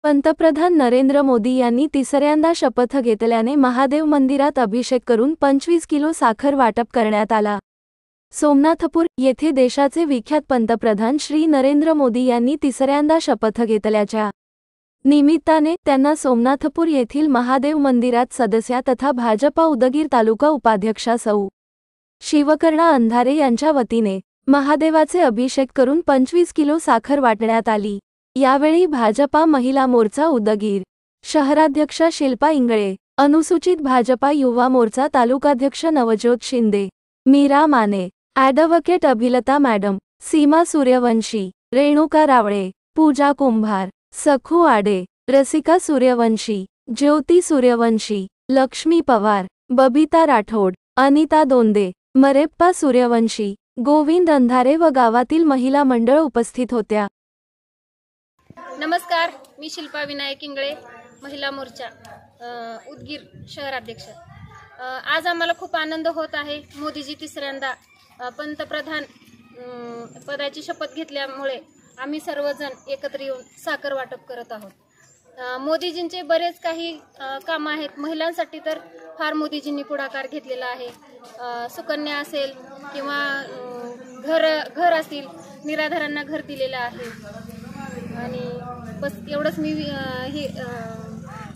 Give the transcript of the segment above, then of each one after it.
पंतप्रधान नरेंद्र मोदी यांनी तिसऱ्यांदा शपथ घेतल्याने महादेव मंदिरात अभिषेक करून 25 किलो साखर वाटप करण्यात आला। सोमनाथपूर येथे देशाचे विख्यात पंतप्रधान श्री नरेंद्र मोदी यांनी तिसऱ्यांदा शपथ घेतल्याच्या निमित्ताने त्यांना सोमनाथपूर येथील महादेव मंदिरात सदस्या तथा भाजपा उदगीर तालुका उपाध्यक्षा सौ. शिवकर्णा अंधारे यांच्या वतीने महादेवाचे अभिषेक करून 25 किलो साखर वाटण्यात आली। यावेळी भाजपा महिला मोर्चा उदगीर शहराध्यक्षा शिल्पा इंगळे, अनुसूचित भाजपा युवा मोर्चा तालुकाध्यक्ष नवज्योत शिंदे, मीरा माने, ॲडव्होकेट अभिलता मॅडम, सीमा सूर्यवंशी, रेणुका रावळे, पूजा कुंभार, सखू आडे, रसिका सूर्यवंशी, ज्योती सूर्यवंशी, लक्ष्मी पवार, बबिता राठोड, अनिता दोंदे, मरेप्पा सूर्यवंशी, गोविंद अंधारे व गावातील महिला मंडळ उपस्थित होत्या। नमस्कार, मी शिल्पा विनायक इंगळे, महिला मोर्चा उदगीर शहराध्यक्ष। आज आम्हाला खूप आनंद होत आहे। मोदीजी तिसऱ्यांदा पंतप्रधान पदाची शपथ घेतल्यामुळे आम्ही सर्वजण एकत्र येऊन साखर वाटप करत आहोत। मोदीजींचे बरेच काही काम आहेत। महिलांसाठी तर फार मोदीजींनी पुढाकार घेतलेला आहे। सुकन्या असेल किंवा घर असतील, निराधारांना घर दिलेलं आहे। आणि बस एवढंच मी ही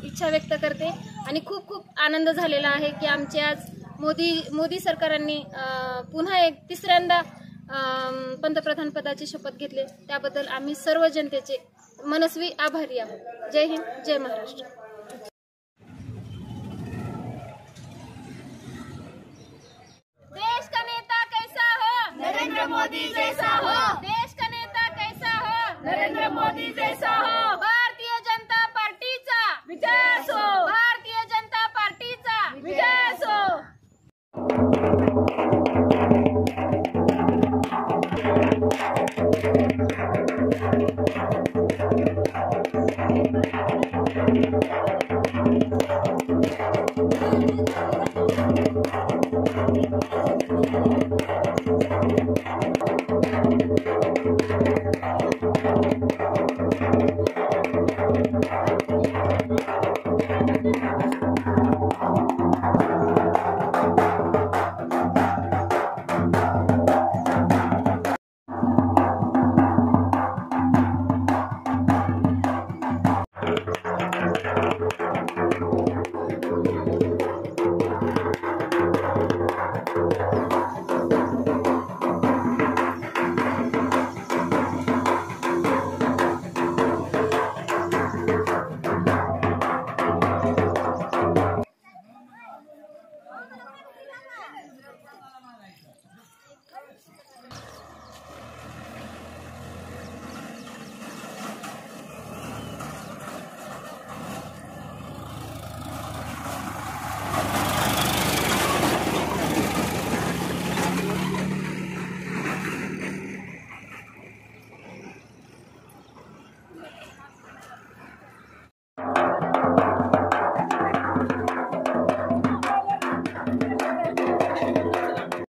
इच्छा व्यक्त करते। आणि खूप खूप आनंद झालेला आहे की आमचे आज मोदी सरकारांनी पुन्हा एक तिसऱ्यांदा पंतप्रधान पदाची शपथ घेतली। त्याबद्दल आम्ही सर्व जनतेचे मनस्वी आभारी आहोत। जय हिंद, जय महाराष्ट्र। देश का नेता कैसा हो? नरेंद्र मोदी जैसा हो। देश का नेता कैसा हो? नरेंद्र मोदी जैसा हो। भारतीय जनता पार्टीचा विजय असो। भारतीय जनता पार्टीचा विजय असो।